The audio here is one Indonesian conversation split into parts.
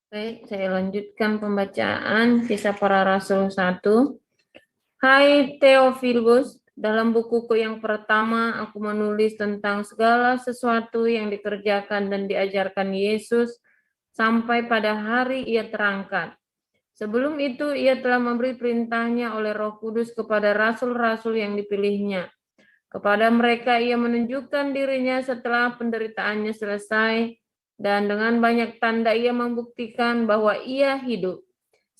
Baik, saya lanjutkan pembacaan Kisah Para Rasul 1. Hai Theophilus, dalam bukuku yang pertama aku menulis tentang segala sesuatu yang dikerjakan dan diajarkan Yesus sampai pada hari ia terangkat. Sebelum itu ia telah memberi perintahnya oleh Roh Kudus kepada rasul-rasul yang dipilihnya. Kepada mereka ia menunjukkan dirinya setelah penderitaannya selesai, dan dengan banyak tanda ia membuktikan bahwa ia hidup.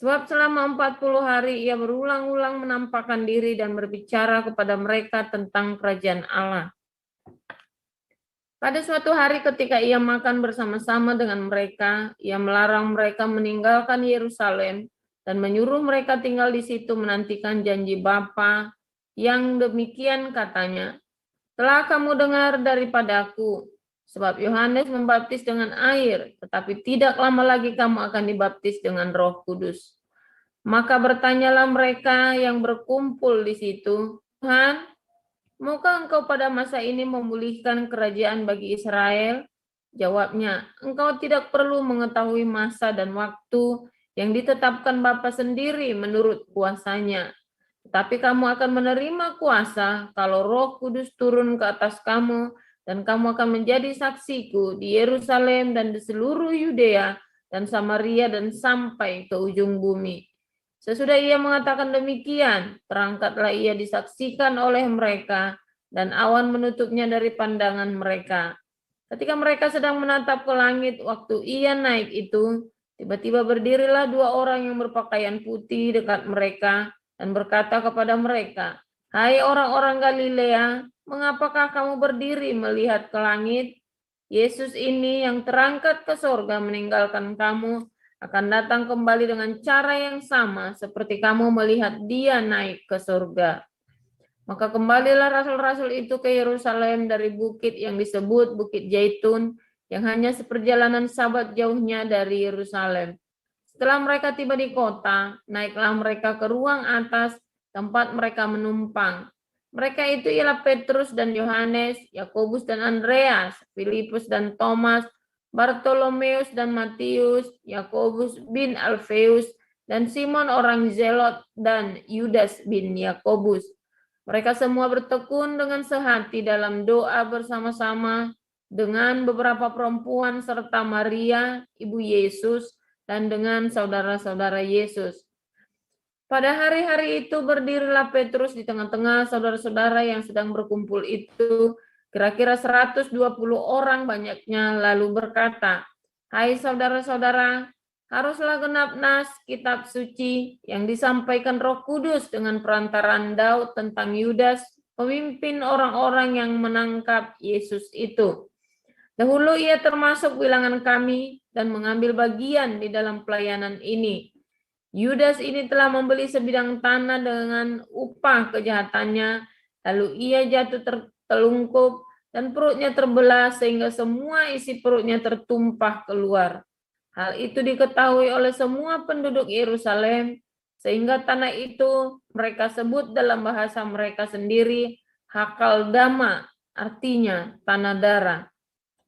Sebab selama 40 hari ia berulang-ulang menampakkan diri dan berbicara kepada mereka tentang kerajaan Allah. Pada suatu hari ketika ia makan bersama-sama dengan mereka, ia melarang mereka meninggalkan Yerusalem dan menyuruh mereka tinggal di situ menantikan janji Bapa yang demikian katanya, telah kamu dengar daripadaku, sebab Yohanes membaptis dengan air, tetapi tidak lama lagi kamu akan dibaptis dengan Roh Kudus. Maka bertanyalah mereka yang berkumpul di situ, Tuhan, maukah engkau pada masa ini memulihkan kerajaan bagi Israel? Jawabnya, engkau tidak perlu mengetahui masa dan waktu yang ditetapkan Bapa sendiri menurut kuasanya. Tetapi kamu akan menerima kuasa kalau Roh Kudus turun ke atas kamu, dan kamu akan menjadi saksiku di Yerusalem dan di seluruh Yudea dan Samaria dan sampai ke ujung bumi. Sesudah ia mengatakan demikian, terangkatlah ia disaksikan oleh mereka, dan awan menutupnya dari pandangan mereka. Ketika mereka sedang menatap ke langit, waktu ia naik itu, tiba-tiba berdirilah dua orang yang berpakaian putih dekat mereka, dan berkata kepada mereka, hai orang-orang Galilea, mengapakah kamu berdiri melihat ke langit? Yesus ini yang terangkat ke sorga meninggalkan kamu, akan datang kembali dengan cara yang sama seperti kamu melihat dia naik ke surga. Maka kembalilah rasul-rasul itu ke Yerusalem dari bukit yang disebut Bukit Zaitun, yang hanya seperjalanan sabat jauhnya dari Yerusalem. Setelah mereka tiba di kota, naiklah mereka ke ruang atas tempat mereka menumpang. Mereka itu ialah Petrus dan Yohanes, Yakobus dan Andreas, Filipus dan Thomas, Bartolomeus dan Matius, Yakobus bin Alfeus, dan Simon orang Zelot, dan Yudas bin Yakobus. Mereka semua bertekun dengan sehati dalam doa bersama-sama dengan beberapa perempuan serta Maria, ibu Yesus, dan dengan saudara-saudara Yesus. Pada hari-hari itu berdirilah Petrus di tengah-tengah saudara-saudara yang sedang berkumpul itu, kira-kira 120 orang banyaknya, lalu berkata, hai saudara-saudara, haruslah genap nas kitab suci yang disampaikan Roh Kudus dengan perantaraan Daud tentang Yudas, pemimpin orang-orang yang menangkap Yesus itu. Dahulu ia termasuk bilangan kami dan mengambil bagian di dalam pelayanan ini. Yudas ini telah membeli sebidang tanah dengan upah kejahatannya, lalu ia jatuh tertelungkup dan perutnya terbelah sehingga semua isi perutnya tertumpah keluar. Hal itu diketahui oleh semua penduduk Yerusalem, sehingga tanah itu mereka sebut dalam bahasa mereka sendiri Hakaldama, artinya tanah darah.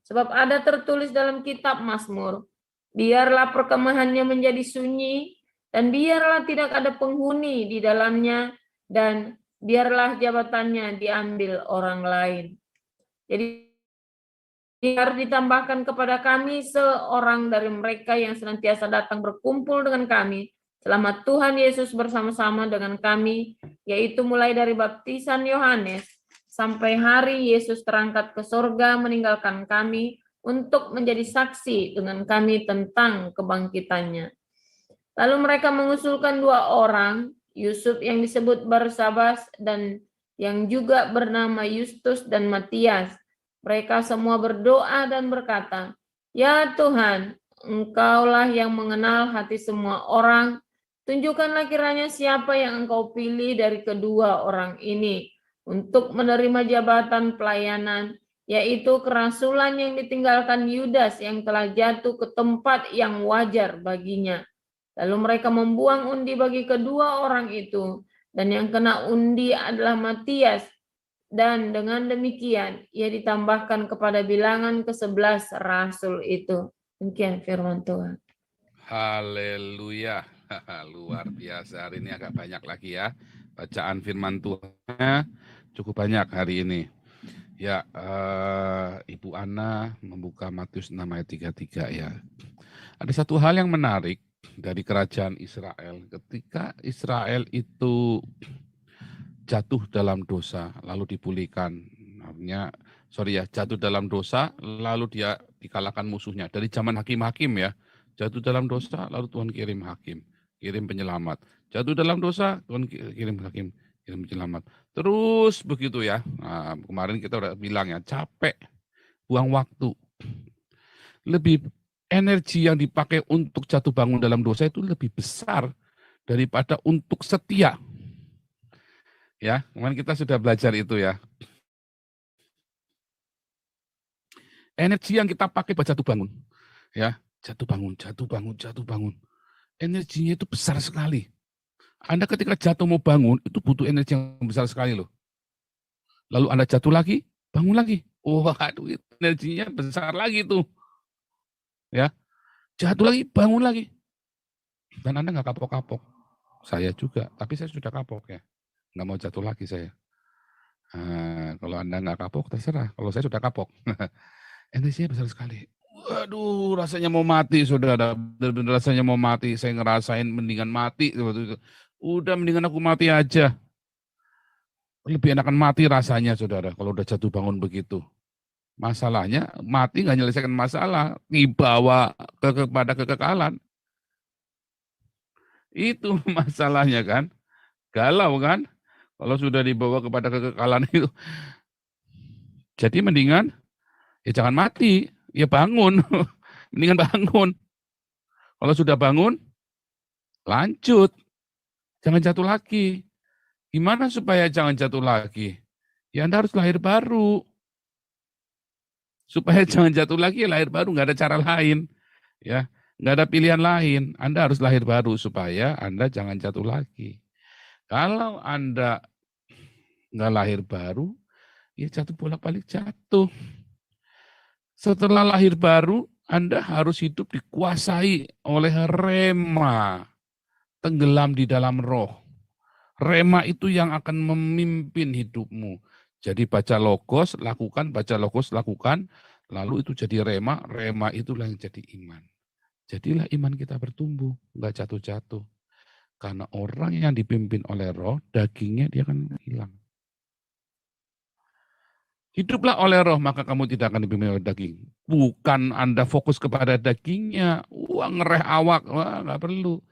Sebab ada tertulis dalam kitab Mazmur, biarlah perkemahannya menjadi sunyi, dan biarlah tidak ada penghuni di dalamnya, dan biarlah jabatannya diambil orang lain. Jadi harus ditambahkan kepada kami seorang dari mereka yang senantiasa datang berkumpul dengan kami selama Tuhan Yesus bersama-sama dengan kami, yaitu mulai dari baptisan Yohanes sampai hari Yesus terangkat ke sorga meninggalkan kami untuk menjadi saksi dengan kami tentang kebangkitannya. Lalu mereka mengusulkan dua orang, Yusuf yang disebut Barsabas dan yang juga bernama Justus dan Matias. Mereka semua berdoa dan berkata, ya Tuhan, Engkaulah yang mengenal hati semua orang, tunjukkanlah kiranya siapa yang Engkau pilih dari kedua orang ini untuk menerima jabatan pelayanan, yaitu kerasulan yang ditinggalkan Yudas yang telah jatuh ke tempat yang wajar baginya. Lalu mereka membuang undi bagi kedua orang itu, dan yang kena undi adalah Matias, dan dengan demikian ia ditambahkan kepada bilangan ke-11 rasul itu. Demikian firman Tuhan. Haleluya. Luar biasa. Hari ini agak banyak lagi ya. Bacaan firman Tuhan cukup banyak hari ini. Ya, Ibu Ana membuka Matius 6 ayat 33 ya. Ada satu hal yang menarik dari kerajaan Israel. Ketika Israel itu jatuh dalam dosa, lalu dipulihkan. Artinya, jatuh dalam dosa, lalu dia dikalahkan musuhnya. Dari zaman hakim-hakim ya, jatuh dalam dosa, lalu Tuhan kirim hakim, kirim penyelamat. Jatuh dalam dosa, Tuhan kirim hakim, kirim penyelamat. Terus begitu ya. Nah, kemarin kita udah bilang ya, capek, buang waktu. Lebih energi yang dipakai untuk jatuh bangun dalam dosa itu lebih besar daripada untuk setia. Ya, kemarin kita sudah belajar itu ya. Energi yang kita pakai buat jatuh bangun, ya, jatuh bangun, jatuh bangun, jatuh bangun. Energinya itu besar sekali. Anda ketika jatuh mau bangun, itu butuh energi yang besar sekali loh. Lalu Anda jatuh lagi, bangun lagi. Waduh, energinya besar lagi tuh. Ya, jatuh lagi, bangun lagi. Dan Anda nggak kapok-kapok. Saya juga, tapi saya sudah kapok ya. Nggak mau jatuh lagi saya. Nah, kalau Anda nggak kapok, terserah. Kalau saya sudah kapok. Energinya besar sekali. Waduh, rasanya mau mati, saudara. Benar-benar rasanya mau mati. Saya ngerasain mendingan mati. Udah mendingan aku mati aja. Lebih enakan mati rasanya, saudara, kalau udah jatuh bangun begitu. Masalahnya, mati nggak menyelesaikan masalah. Dibawa kepada kekekalan. Itu masalahnya kan. Galau kan. Kalau sudah dibawa kepada kekekalan itu. Jadi mendingan, ya jangan mati. Ya bangun. Mendingan bangun. Kalau sudah bangun, lanjut. Jangan jatuh lagi. Gimana supaya jangan jatuh lagi? Ya Anda harus lahir baru. Supaya jangan jatuh lagi, ya lahir baru. Nggak ada cara lain. Ya, nggak ada pilihan lain. Anda harus lahir baru supaya Anda jangan jatuh lagi. Kalau Anda nggak lahir baru, ya jatuh bolak-balik jatuh. Setelah lahir baru, Anda harus hidup dikuasai oleh rema. Tenggelam di dalam roh. Rema itu yang akan memimpin hidupmu. Jadi baca logos, lakukan, baca logos, lakukan. Lalu itu jadi rema, rema itulah yang jadi iman. Jadilah iman kita bertumbuh, nggak jatuh-jatuh. Karena orang yang dipimpin oleh roh, dagingnya dia akan hilang. Hiduplah oleh roh, maka kamu tidak akan dipimpin oleh daging. Bukan Anda fokus kepada dagingnya, wah ngereh awak, wah nggak perlu.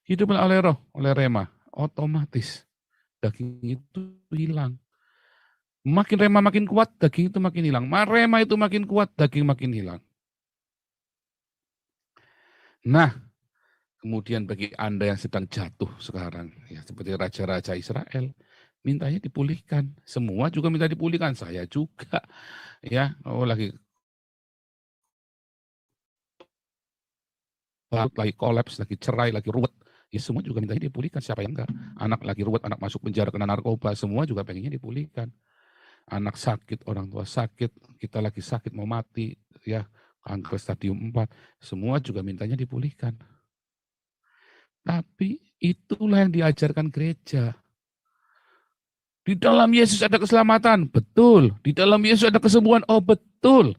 Hiduplah oleh roh, oleh rema, otomatis daging itu hilang. Makin rema makin kuat, daging itu makin hilang. Rema itu makin kuat, daging makin hilang. Nah, kemudian bagi Anda yang sedang jatuh sekarang, ya seperti raja-raja Israel, mintanya dipulihkan. Semua juga minta dipulihkan, saya juga. Ya, lagi kolaps, lagi cerai, lagi ruwet. Ya semua juga mintanya dipulihkan, siapa yang enggak? Anak lagi ruwet, anak masuk penjara kena narkoba, semua juga pengennya dipulihkan. Anak sakit, orang tua sakit, kita lagi sakit mau mati, ya kanker stadium 4, semua juga mintanya dipulihkan. Tapi itulah yang diajarkan gereja. Di dalam Yesus ada keselamatan, betul. Di dalam Yesus ada kesembuhan, oh betul.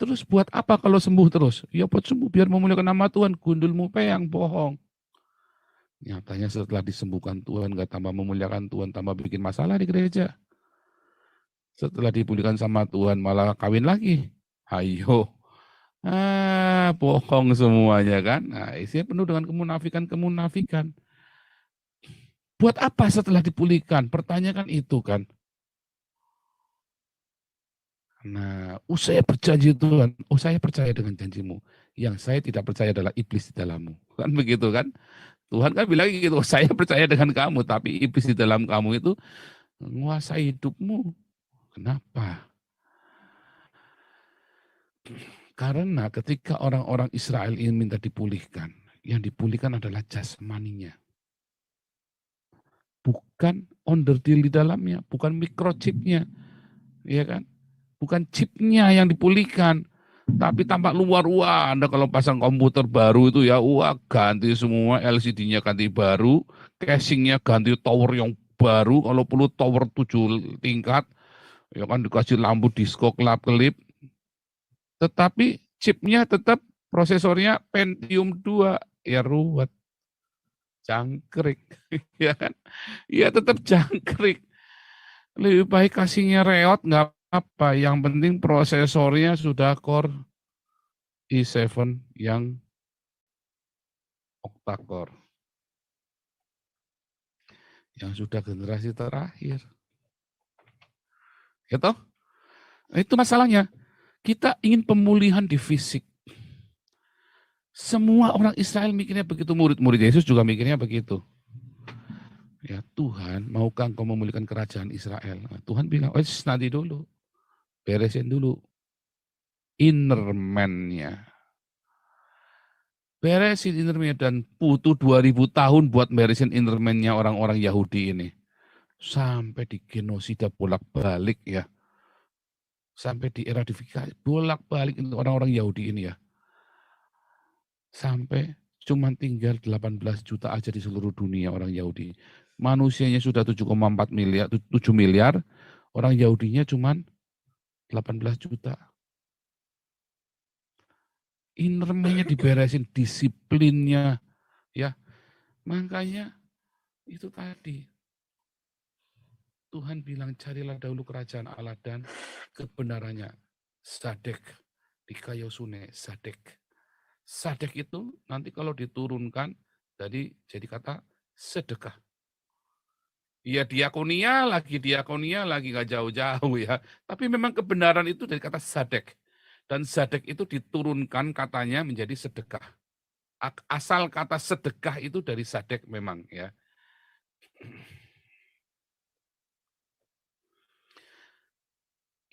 Terus buat apa kalau sembuh terus? Ya buat sembuh, biar memuliakan nama Tuhan, gundulmu peyang, bohong. Nyatanya setelah disembuhkan Tuhan, gak tambah memuliakan Tuhan, tambah bikin masalah di gereja. Setelah dipulihkan sama Tuhan, malah kawin lagi. Ayo. Bohong semuanya kan. Nah, isinya penuh dengan kemunafikan-kemunafikan. Buat apa setelah dipulihkan? Pertanyakan itu kan. Nah, saya berjanji Tuhan, saya percaya dengan janjimu. Yang saya tidak percaya adalah iblis di dalammu. Kan begitu kan? Tuhan kan bilang gitu, saya percaya dengan kamu, tapi iblis di dalam kamu itu menguasai hidupmu. Kenapa? Karena ketika orang-orang Israel ini minta dipulihkan, yang dipulihkan adalah jasmaninya. Bukan onderdil di dalamnya, bukan microchipnya, ya kan? Bukan chipnya yang dipulihkan, Tapi tampak luar, wah Anda kalau pasang komputer baru itu ya, wah ganti semua, LCD-nya ganti baru, casing-nya ganti tower yang baru, kalau perlu tower 7 tingkat, ya kan dikasih lampu disco kelap-kelip, tetapi chipnya tetap prosesornya Pentium 2, ya ruwet, jangkrik, ya kan, ya tetap jangkrik. Lebih baik kasihnya reot, nggak apa, yang penting prosesornya sudah Core i7 yang octa-core, yang sudah generasi terakhir. Gitu? Nah, itu masalahnya. Kita ingin pemulihan di fisik. Semua orang Israel mikirnya begitu, murid-murid Yesus juga mikirnya begitu. Ya Tuhan, maukah engkau memulihkan kerajaan Israel? Nah, Tuhan bilang, oh nanti dulu, beresin dulu inner man-nya. Beresin inner man-nya, dan butuh 2000 tahun buat beresin inner man-nya orang-orang Yahudi ini. Sampai di genosida bolak-balik ya. Sampai dieradifikasi bolak-balik untuk orang-orang Yahudi ini ya. Sampai cuma tinggal 18 juta aja di seluruh dunia orang Yahudi. Manusianya sudah 7,4 miliar, 7 miliar, orang Yahudinya cuma 18 juta. Innernya diberesin, disiplinnya ya. Makanya itu tadi Tuhan bilang carilah dahulu kerajaan Allah dan kebenarannya. Sadek, dikayosune, sadek. Sadek itu nanti kalau diturunkan jadi kata sedekah. Ya diakonia lagi gak jauh-jauh ya. Tapi memang kebenaran itu dari kata sadek. Dan sadek itu diturunkan katanya menjadi sedekah. Asal kata sedekah itu dari sadek memang ya.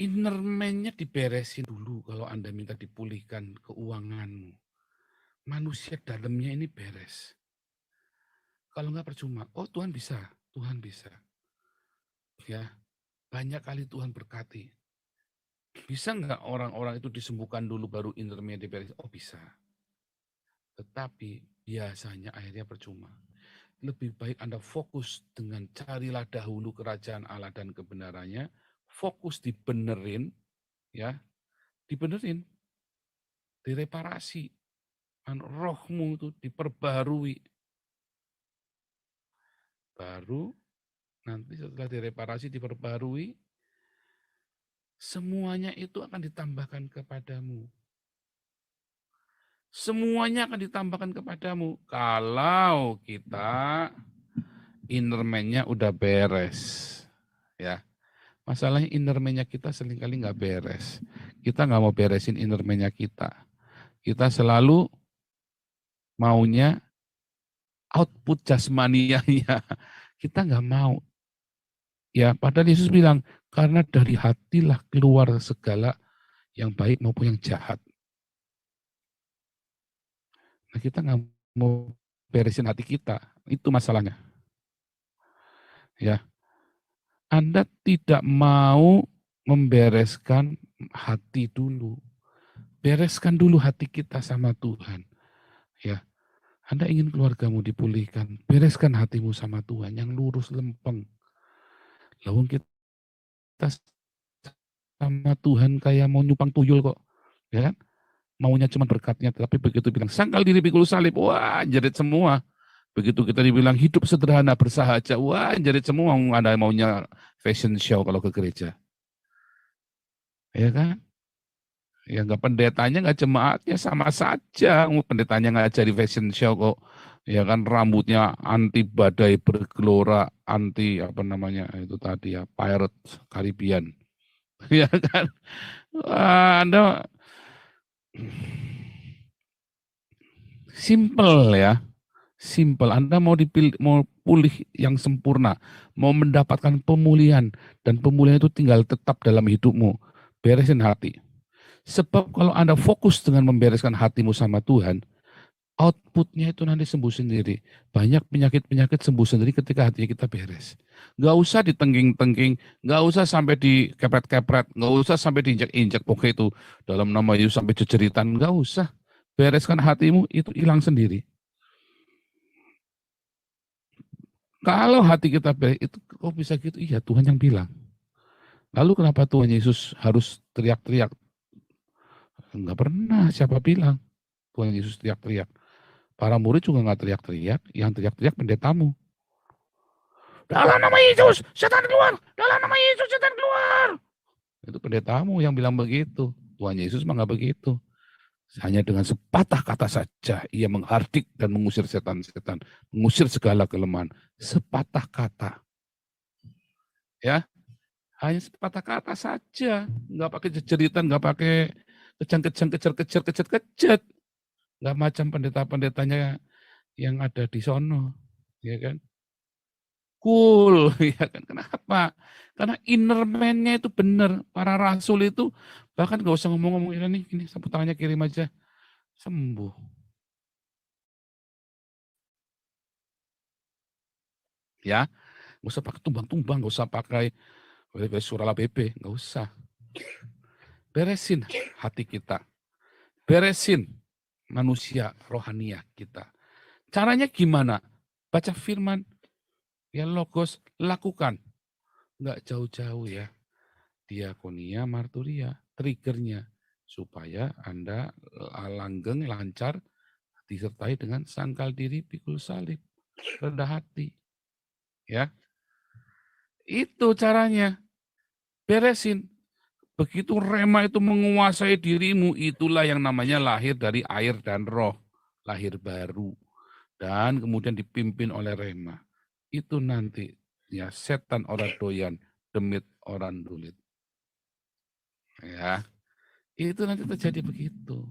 Inner man-nya diberesin dulu kalau Anda minta dipulihkan keuanganmu. Manusia dalamnya ini beres. Kalau enggak percuma, oh Tuhan bisa. Ya, banyak kali Tuhan berkati. Bisa enggak orang-orang itu disembuhkan dulu baru inner man diberesin? Oh bisa. Tetapi biasanya akhirnya percuma. Lebih baik Anda fokus dengan carilah dahulu kerajaan Allah dan kebenarannya, fokus dibenerin, ya, dibenerin, direparasi, rohmu itu diperbarui. Baru nanti setelah direparasi, diperbarui, semuanya itu akan ditambahkan kepadamu. Semuanya akan ditambahkan kepadamu kalau kita inner man-nya udah beres, ya. Masalahnya inner man-nya kita seringkali nggak beres. Kita nggak mau beresin inner man-nya kita. Kita selalu maunya output jasmanianya. Kita nggak mau. Ya, padahal Yesus bilang, karena dari hatilah keluar segala yang baik maupun yang jahat. Nah, kita nggak mau beresin hati kita. Itu masalahnya. Ya, Anda tidak mau membereskan hati dulu. Bereskan dulu hati kita sama Tuhan. Ya, Anda ingin keluargamu dipulihkan, bereskan hatimu sama Tuhan yang lurus lempeng. Lalu kita sama Tuhan kayak mau nyupang tuyul kok, ya kan? Maunya cuma berkatnya, tapi begitu bilang sangkal diri pikul salib, wah jerit semua. Begitu kita dibilang hidup sederhana bersahaja, wah jerit semua. Ada maunya fashion show kalau ke gereja, ya kan? Ya nggak pendetanya, nggak jemaatnya sama saja. Pendetanya nggak jadi fashion show kok. Ya kan rambutnya anti badai bergelora, anti apa namanya itu tadi ya, pirate Caribbean. Ya kan? Wah, Anda simple ya. Simple. Anda mau mau pulih yang sempurna, mau mendapatkan pemulihan, dan pemulihan itu tinggal tetap dalam hidupmu. Beresin hati. Sebab kalau Anda fokus dengan membereskan hatimu sama Tuhan, outputnya itu nanti sembuh sendiri. Banyak penyakit-penyakit sembuh sendiri ketika hati kita beres. Nggak usah ditengging-tengging, nggak usah sampai dikepret-kepret, nggak usah sampai diinjak-injak pokoknya itu dalam nama Yesus sampai jejeritan, nggak usah. Bereskan hatimu, itu hilang sendiri. Kalau hati kita beres, itu kok bisa gitu? Iya, Tuhan yang bilang. Lalu kenapa Tuhan Yesus harus teriak-teriak? Enggak pernah, siapa bilang Tuhan Yesus teriak-teriak. Para murid juga nggak teriak-teriak, yang teriak-teriak pendetamu. Dalam nama Yesus, setan keluar! Dalam nama Yesus, setan keluar! Itu pendetamu yang bilang begitu. Tuhan Yesus mah nggak begitu. Hanya dengan sepatah kata saja, ia menghardik dan mengusir setan-setan. Mengusir segala kelemahan. Sepatah kata. Ya, hanya sepatah kata saja. Nggak pakai jejeritan, nggak pakai kejang-kejang, kejar-kejar. Nggak macam pendeta-pendetanya yang ada di sono, ya kan? Cool, ya kan? Kenapa? Karena inner man-nya itu benar. Para rasul itu bahkan nggak usah ngomong-ngomong ini sapu tangannya kirim aja, sembuh. Ya, nggak usah pakai tumbang-tumbang, nggak usah pakai surala bebe, nggak usah. Beresin hati kita, beresin manusia rohania kita. Caranya gimana? Baca firman, ya logos, lakukan. Nggak jauh-jauh ya. Diakonia, marturia, triggernya. Supaya Anda langgeng, lancar, disertai dengan sangkal diri, pikul salib, rendah hati. Ya, itu caranya. Beresin. Begitu rema itu menguasai dirimu, itulah yang namanya lahir dari air dan roh. Lahir baru. Dan kemudian dipimpin oleh rema. Itu nanti ya setan orang doyan, demit orang dulit. Ya, itu nanti terjadi begitu.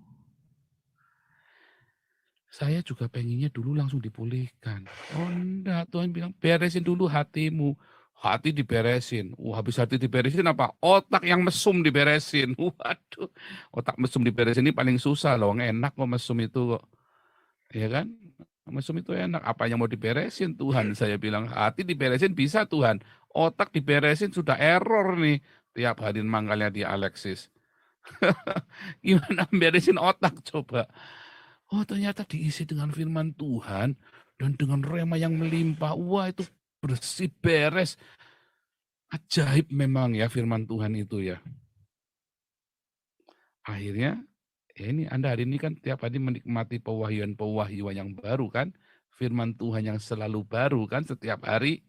Saya juga pengennya dulu langsung dipulihkan. Oh enggak, Tuhan bilang beresin dulu hatimu. Hati diberesin. Habis hati diberesin apa? Otak yang mesum diberesin. Waduh, otak mesum diberesin ini paling susah loh. Enak kok mesum itu kok. Ya kan? Mesum itu enak. Apa yang mau diberesin Tuhan? Saya bilang hati diberesin bisa Tuhan. Otak diberesin sudah error nih. Tiap hari mangkalnya di Alexis. Gimana beresin otak coba? Oh ternyata diisi dengan firman Tuhan dan dengan rema yang melimpah. Wah itu bersih beres. Ajaib memang ya firman Tuhan itu ya. Akhirnya ya ini Anda hari ini kan tiap hari menikmati pewahyuan-pewahyuan yang baru kan. Firman Tuhan yang selalu baru kan setiap hari.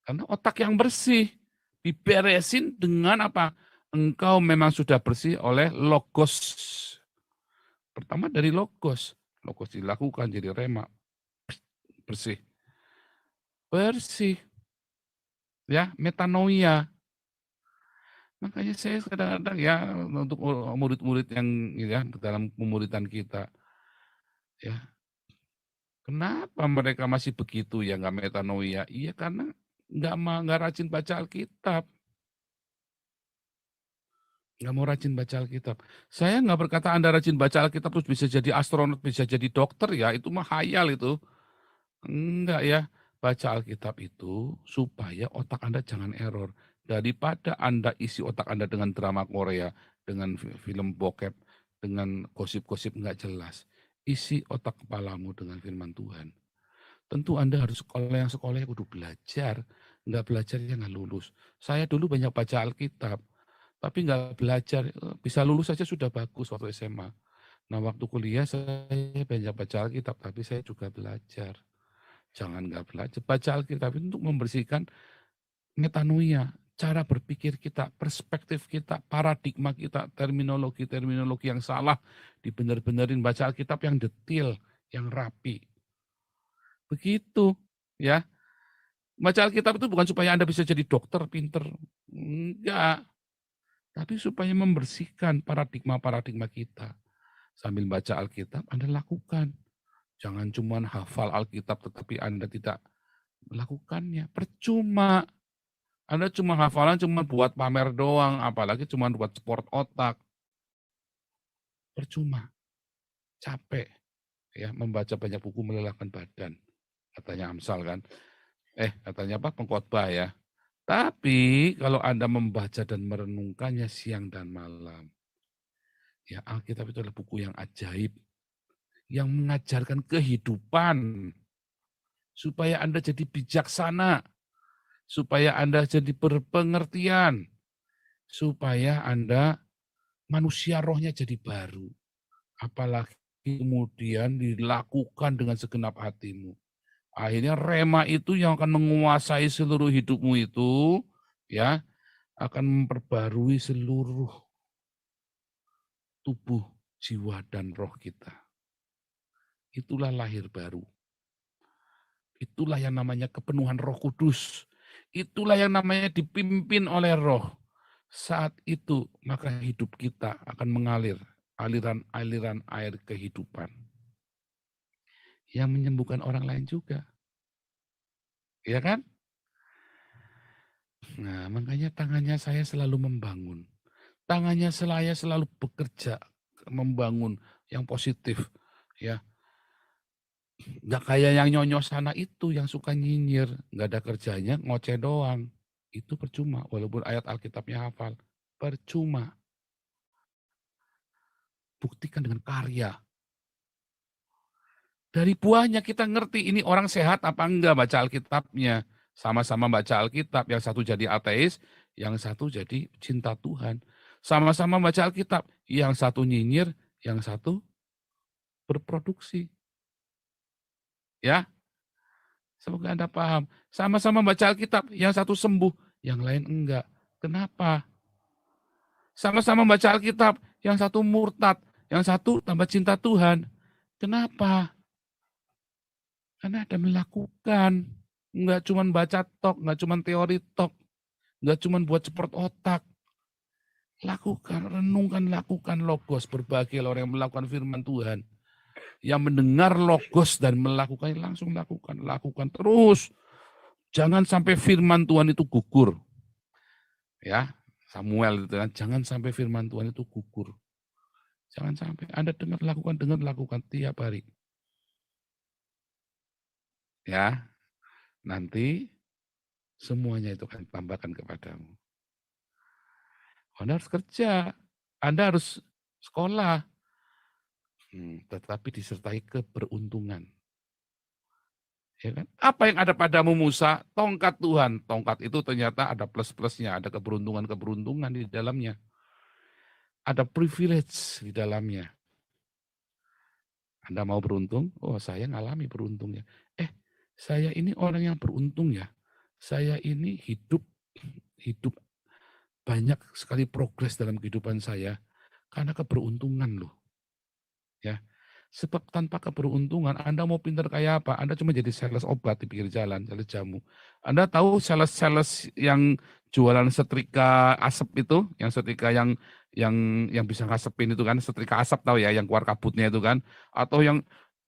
Karena otak yang bersih. Diberesin dengan apa? Engkau memang sudah bersih oleh logos. Pertama dari logos. Logos dilakukan jadi rema. Bersih. Bersih. Ya, metanoia. Makanya saya kadang-kadang ya untuk murid-murid yang ya dalam pemuridan kita. Ya, kenapa mereka masih begitu ya nggak metanoia? Iya karena nggak rajin baca Alkitab. Nggak mau rajin baca Alkitab. Saya nggak berkata Anda rajin baca Alkitab terus bisa jadi astronot, bisa jadi dokter ya. Itu mah khayal itu. Enggak ya. Baca Alkitab itu supaya otak Anda jangan error. Daripada Anda isi otak Anda dengan drama Korea, dengan film bokep, dengan gosip-gosip nggak jelas. Isi otak kepalamu dengan firman Tuhan. Tentu Anda harus sekolah yang kudu belajar. Nggak belajar ya nggak lulus. Saya dulu banyak baca Alkitab, tapi nggak belajar. Bisa lulus saja sudah bagus waktu SMA. Nah waktu kuliah saya banyak baca Alkitab, tapi saya juga belajar. Jangan nggak belajar. Baca Alkitab itu untuk membersihkan metanoia, cara berpikir kita, perspektif kita, paradigma kita, terminologi yang salah, dibenar-benarin baca Alkitab yang detail, yang rapi. Begitu, ya. Baca Alkitab itu bukan supaya Anda bisa jadi dokter, pinter. Enggak. Tapi supaya membersihkan paradigma-paradigma kita. Sambil baca Alkitab, Anda lakukan. Jangan cuma hafal Alkitab tetapi Anda tidak melakukannya. Percuma. Anda cuma hafalan cuma buat pamer doang, apalagi cuma buat sport otak. Percuma. Capek. Ya, membaca banyak buku melelahkan badan. Katanya Amsal kan. Katanya apa? Pengkhotbah ya. Tapi kalau Anda membaca dan merenungkannya siang dan malam, ya Alkitab itu adalah buku yang ajaib, yang mengajarkan kehidupan, supaya Anda jadi bijaksana, supaya Anda jadi berpengertian, supaya Anda manusia rohnya jadi baru. Apalagi kemudian dilakukan dengan segenap hatimu. Akhirnya rema itu yang akan menguasai seluruh hidupmu itu, ya, akan memperbarui seluruh tubuh, jiwa, dan roh kita. Itulah lahir baru. Itulah yang namanya kepenuhan Roh Kudus. Itulah yang namanya dipimpin oleh Roh. Saat itu maka hidup kita akan mengalir aliran-aliran air kehidupan yang menyembuhkan orang lain juga. Ya kan? Nah, makanya tangannya saya selalu membangun. Tangannya saya selalu bekerja membangun yang positif, ya. Nggak kayak yang nyonyo sana itu yang suka nyinyir, nggak ada kerjanya, ngoceh doang. Itu percuma, walaupun ayat Alkitabnya hafal. Percuma. Buktikan dengan karya. Dari buahnya kita ngerti ini orang sehat apa enggak baca Alkitabnya. Sama-sama baca Alkitab, yang satu jadi ateis, yang satu jadi cinta Tuhan. Sama-sama baca Alkitab, yang satu nyinyir, yang satu berproduksi. Ya, semoga Anda paham. Sama-sama baca Alkitab, yang satu sembuh, yang lain enggak. Kenapa? Sama-sama baca Alkitab, yang satu murtad, yang satu tambah cinta Tuhan. Kenapa? Karena ada melakukan. Enggak cuma baca tok, enggak cuma teori tok, enggak cuma buat cepot otak. Lakukan, renungkan, lakukan logos. Berbahagia orang yang melakukan firman Tuhan. Yang mendengar logos dan melakukannya, langsung lakukan. Lakukan terus. Jangan sampai firman Tuhan itu gugur. Ya, Samuel itu kan, jangan sampai firman Tuhan itu gugur. Jangan sampai Anda dengar, lakukan tiap hari. Ya, nanti semuanya itu akan ditambahkan kepadamu. Anda harus kerja, Anda harus sekolah, tetapi disertai keberuntungan. Ya kan? Apa yang ada padamu Musa? Tongkat Tuhan. Tongkat itu ternyata ada plus-plusnya, ada keberuntungan-keberuntungan di dalamnya. Ada privilege di dalamnya. Anda mau beruntung? Oh, saya ngalami beruntungnya. Saya ini orang yang beruntung ya. Saya ini hidup banyak sekali progres dalam kehidupan saya karena keberuntungan loh. Ya. Sebab tanpa keberuntungan Anda mau pintar kayak apa? Anda cuma jadi sales obat di pinggir jalan, sales jamu. Anda tahu sales-sales yang jualan setrika asap itu, yang setrika yang bisa ngasepin itu kan, setrika asap tahu ya, yang keluar kabutnya itu kan, atau yang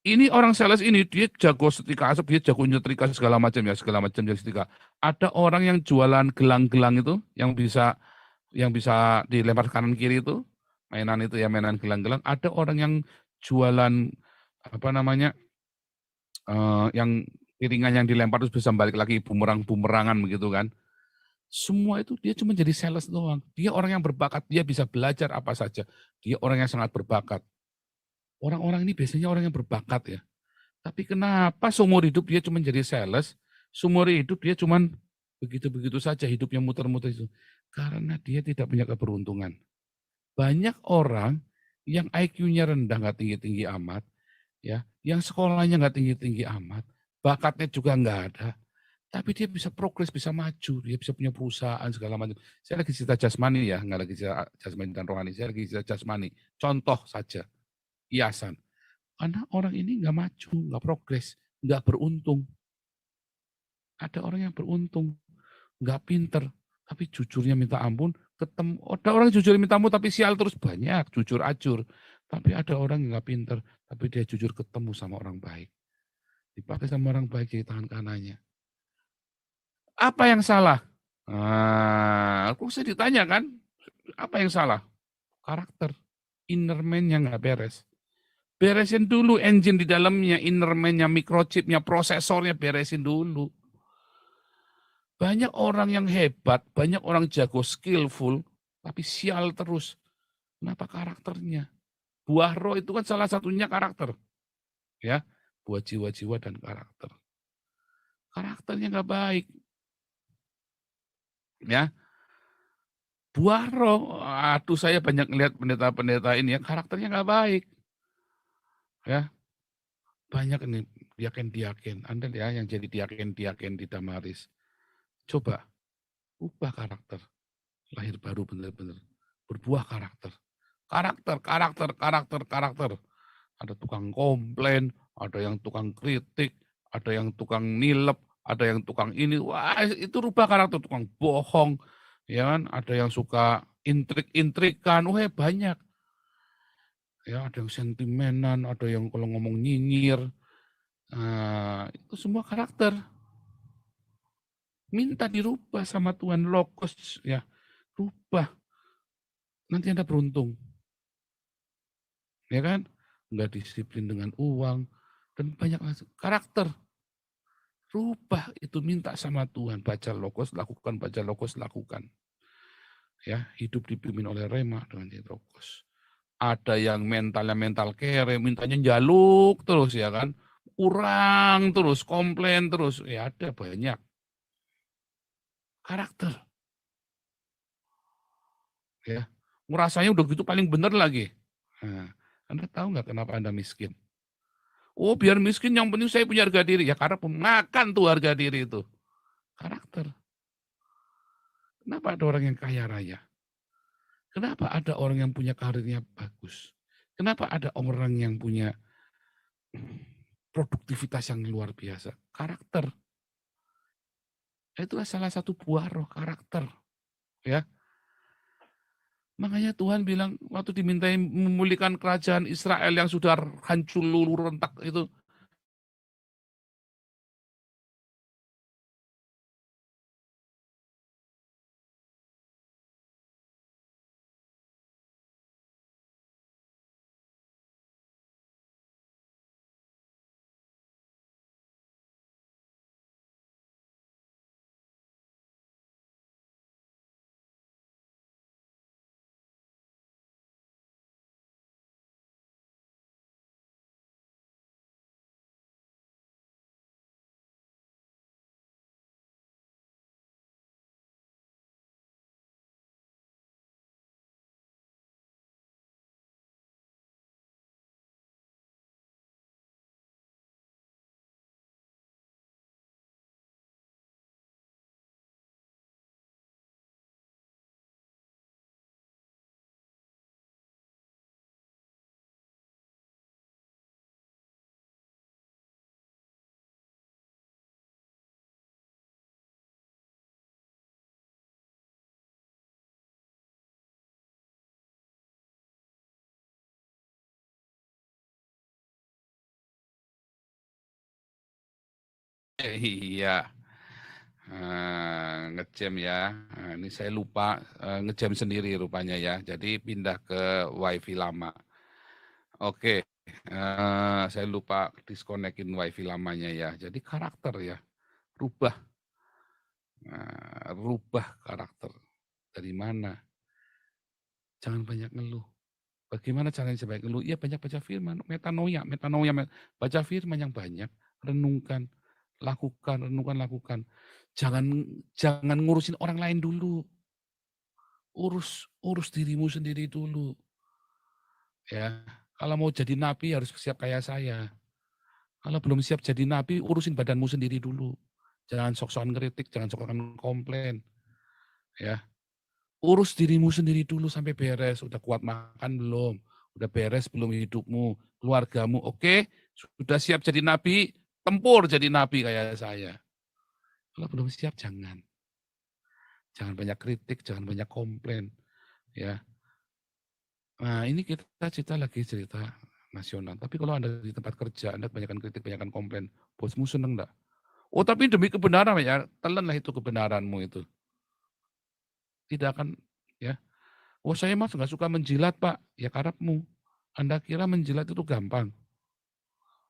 ini orang sales ini dia jago setrika asap, dia jago nyetrika segala macam ya setrika. Ada orang yang jualan gelang-gelang itu yang bisa dilempar kanan kiri itu, mainan itu ya, mainan gelang-gelang. Ada orang yang jualan apa namanya, yang piringan yang dilempar terus bisa balik lagi bumerangan begitu kan. Semua itu dia cuma jadi sales doang. Dia orang yang berbakat, dia bisa belajar apa saja. Dia orang yang sangat berbakat. Orang-orang ini biasanya orang yang berbakat ya. Tapi kenapa seumur hidup dia cuma jadi sales, seumur hidup dia cuma begitu-begitu saja, hidupnya muter-muter itu. Karena dia tidak punya keberuntungan. Banyak orang yang IQ-nya rendah, nggak tinggi-tinggi amat, ya, yang sekolahnya nggak tinggi-tinggi amat, bakatnya juga nggak ada, tapi dia bisa progres, bisa maju, dia bisa punya perusahaan segala macam. Saya lagi cerita jasmani ya, nggak lagi cerita jasmani dan rohani, saya lagi cerita jasmani. Contoh saja, hiasan. Karena orang ini nggak maju, nggak progres, nggak beruntung. Ada orang yang beruntung, nggak pinter, tapi jujurnya minta ampun, ketemu. Ada orang jujur minta ampun, tapi sial terus banyak, jujur acur. Tapi ada orang yang nggak pinter, tapi dia jujur ketemu sama orang baik. Dipakai sama orang baik di tangan kanannya. Apa yang salah? Aku saya ditanya kan, apa yang salah? Karakter, inner man yang nggak beres. Beresin dulu engine di dalamnya, inner man-nya, microchip-nya, prosesornya, beresin dulu. Banyak orang yang hebat, banyak orang jago, skillful, tapi sial terus. Kenapa? Karakternya. Buah roh itu kan salah satunya karakter. Ya, buah jiwa-jiwa dan karakter. Karakternya nggak baik. Ya, buah roh, aduh saya banyak lihat pendeta-pendeta ini ya, karakternya nggak baik. Ya, banyak ini diaken-diaken. Anda ya yang jadi diaken-diaken di Damaris. Coba ubah karakter. Lahir baru benar-benar. Berbuah karakter. Karakter. Ada tukang komplain, ada yang tukang kritik, ada yang tukang nilep, ada yang tukang ini. Wah, itu rubah karakter, tukang bohong. Ya kan, ada yang suka intrik-intrikan. Wah, banyak. Ya, ada yang sentimenan, ada yang kalau ngomong nyinyir. Itu semua karakter. Minta dirubah sama Tuhan, logos ya. Rubah. Nanti Anda beruntung. Ya kan? Enggak disiplin dengan uang dan banyak karakter. Rubah itu, minta sama Tuhan, baca logos lakukan, baca logos lakukan. Ya, hidup dipimpin oleh rema dengan logos. Ada yang mentalnya mental kere, mintanya jaluk terus ya kan. Kurang terus, komplain terus. Ya ada banyak. Karakter. Ya. Ngerasanya udah gitu paling benar lagi. Nah, Anda tahu nggak kenapa Anda miskin? Oh, biar miskin yang penting saya punya harga diri. Ya karena pemakan tuh harga diri itu. Karakter. Kenapa ada orang yang kaya raya? Kenapa ada orang yang punya karirnya bagus? Kenapa ada orang yang punya produktivitas yang luar biasa? Karakter. Itulah salah satu buah roh, karakter. Ya. Makanya Tuhan bilang waktu dimintai memulihkan kerajaan Israel yang sudah hancur luluh rentak itu, iya, ngejam ya. Ini saya lupa ngejam sendiri rupanya ya. Jadi pindah ke wifi lama. Oke, saya lupa disconnectin wifi lamanya ya. Jadi karakter ya, rubah. Rubah karakter. Dari mana? Jangan banyak ngeluh. Bagaimana caranya supaya ngeluh? Ya banyak baca firman, metanoia. Baca firman yang banyak, renungkan, lakukan. Jangan ngurusin orang lain dulu. Urus dirimu sendiri dulu. Ya, kalau mau jadi nabi harus siap kayak saya. Kalau belum siap jadi nabi, urusin badanmu sendiri dulu. Jangan sok-sokan kritik, jangan sok-sokan komplain. Ya, urus dirimu sendiri dulu sampai beres. Udah kuat makan belum? Udah beres belum hidupmu, keluargamu? Oke, sudah siap jadi nabi, tempur jadi nabi kayak saya. Kalau belum siap jangan. Jangan banyak kritik, jangan banyak komplain. Ya. Nah, ini kita lagi cerita nasional. Tapi kalau Anda di tempat kerja, Anda kebanyakan kritik, kebanyakan komplain, bosmu seneng enggak? Oh, tapi demi kebenaran ya, telanlah itu kebenaranmu itu. Tidak akan, ya. Oh, saya mas nggak suka menjilat, Pak. Ya karepmu. Anda kira menjilat itu gampang?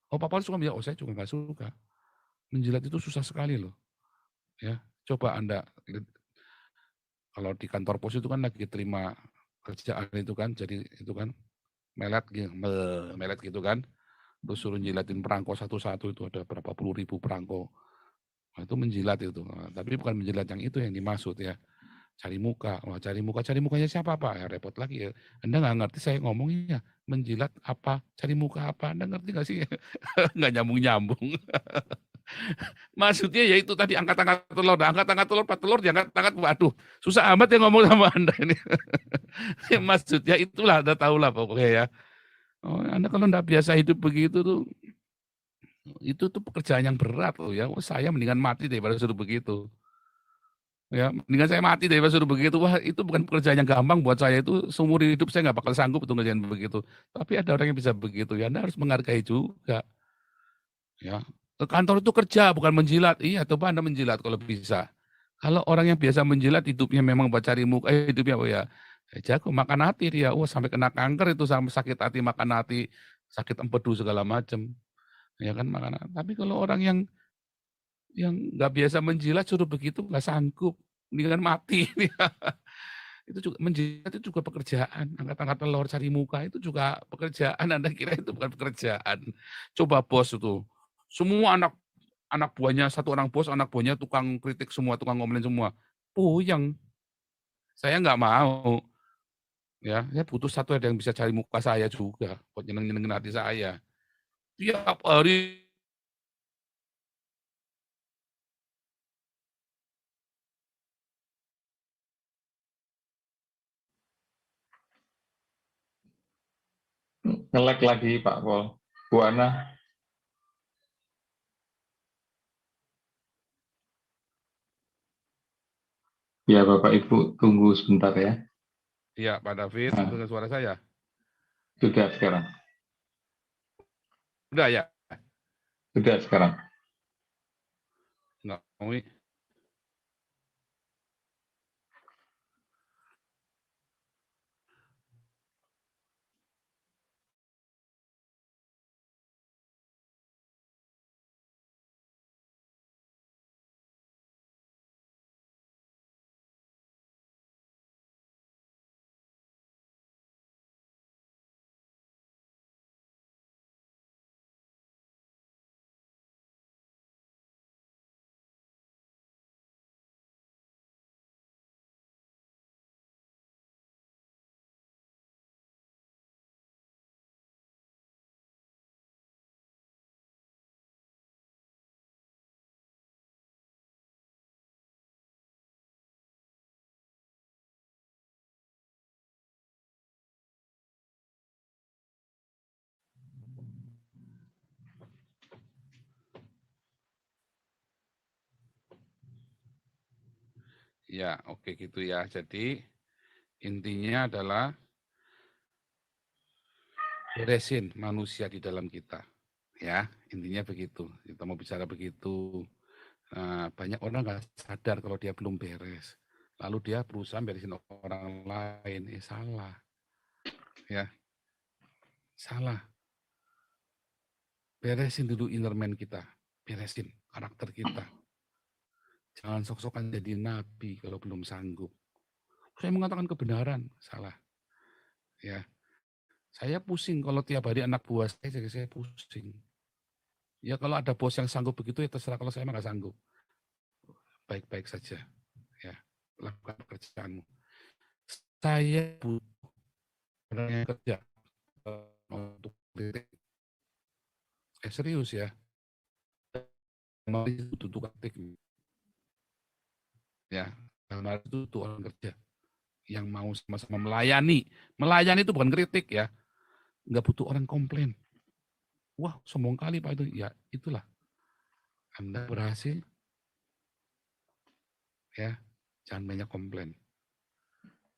Oh, Pak Paulus suka bilang, oh saya juga nggak suka. Menjilat itu susah sekali loh. Ya, coba Anda kalau di kantor pos itu kan lagi terima kerjaan itu kan, jadi itu kan melet gitu kan, terus suruh jilatin perangko satu-satu, itu ada berapa puluh ribu perangko. Nah, itu menjilat itu. Nah, tapi bukan menjilat yang itu yang dimaksud ya. Cari muka. Wah, cari mukanya siapa Pak? Ya repot lagi ya. Anda nggak ngerti saya ngomongnya. Menjilat apa? Cari muka apa? Anda ngerti nggak sih? Nggak nyambung-nyambung. Maksudnya ya itu tadi angkat-angkat telur. Nah, angkat-angkat telur, Pak telur diangkat-angkat. Waduh, susah amat ya ngomong sama Anda ini. Maksudnya itulah, Anda tahu lah pokoknya ya. Oh, Anda kalau nggak biasa hidup begitu tuh, itu tuh pekerjaan yang berat loh ya. Oh, saya mendingan mati daripada suruh begitu. Ya, mendingan saya mati daripada suruh begitu. Wah, itu bukan pekerjaan yang gampang buat saya. Itu seumur hidup saya nggak bakal sanggup untuk ngerjain begitu. Tapi ada orang yang bisa begitu ya. Anda harus menghargai juga. Ya, ke kantor itu kerja bukan menjilat. Iya, coba Anda menjilat kalau bisa. Kalau orang yang biasa menjilat hidupnya memang buat cari muka, hidupnya apa ya? Jago makan hati dia. Wah, sampai kena kanker itu, sampai sakit hati makan hati, sakit empedu segala macam. Ya kan makan. Tapi kalau orang yang nggak biasa menjilat suruh begitu nggak sanggup, mendingan mati. Itu juga menjilat itu juga pekerjaan, angkat-angkat telur cari muka itu juga pekerjaan. Anda kira itu bukan pekerjaan? Coba bos itu, semua anak anak buahnya, satu orang bos, anak buahnya tukang kritik semua, tukang ngomelin semua. Puyeng, saya nggak mau. Ya, saya butuh satu ada yang bisa cari muka saya juga, buat nyenengin hati saya. Tiap hari Nge-lag lagi Pak Pol. Bu Ana, ya Bapak Ibu tunggu sebentar ya. ya Pak David, Nah, dengar suara saya? sudah sekarang, Udah ya? sudah sekarang. Nggak mau. Ya, oke gitu ya. Jadi intinya adalah beresin manusia di dalam kita. Ya, intinya begitu. Kita mau bicara begitu. Nah, banyak orang nggak sadar kalau dia belum beres. Lalu dia berusaha beresin orang lain. Salah. Ya, salah. Beresin dulu inner man kita. Beresin karakter kita. Jangan sok-sokan jadi nabi kalau belum sanggup. Saya mengatakan kebenaran, salah. Ya, saya pusing kalau tiap hari anak buah saya pusing. Ya kalau ada bos yang sanggup begitu ya terserah, kalau saya nggak sanggup. Baik-baik saja. Ya, lakukan pekerjaanmu. Saya butuh orang yang kerja untuk kritik. Serius ya. Mari itu tukang kritik. Ya, mari itu tuh orang kerja yang mau sama-sama melayani. Melayani itu bukan kritik ya. Nggak butuh orang komplain. Wah, sombong kali Pak itu. Ya, itulah. Anda berhasil, ya, jangan banyak komplain.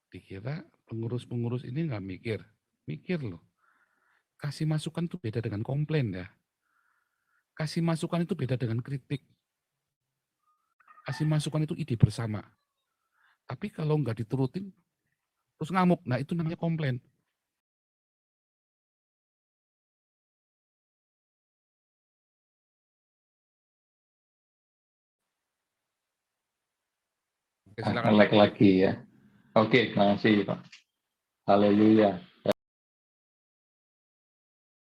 Dikira pengurus-pengurus ini nggak mikir. Mikir loh. Kasih masukan itu beda dengan komplain ya. Kasih masukan itu beda dengan kritik. Kasih masukan itu ide bersama. Tapi kalau nggak diturutin, terus ngamuk. Nah itu namanya komplain. Silakan. Nge-lag lagi ya. Oke, terima kasih Pak. Haleluya.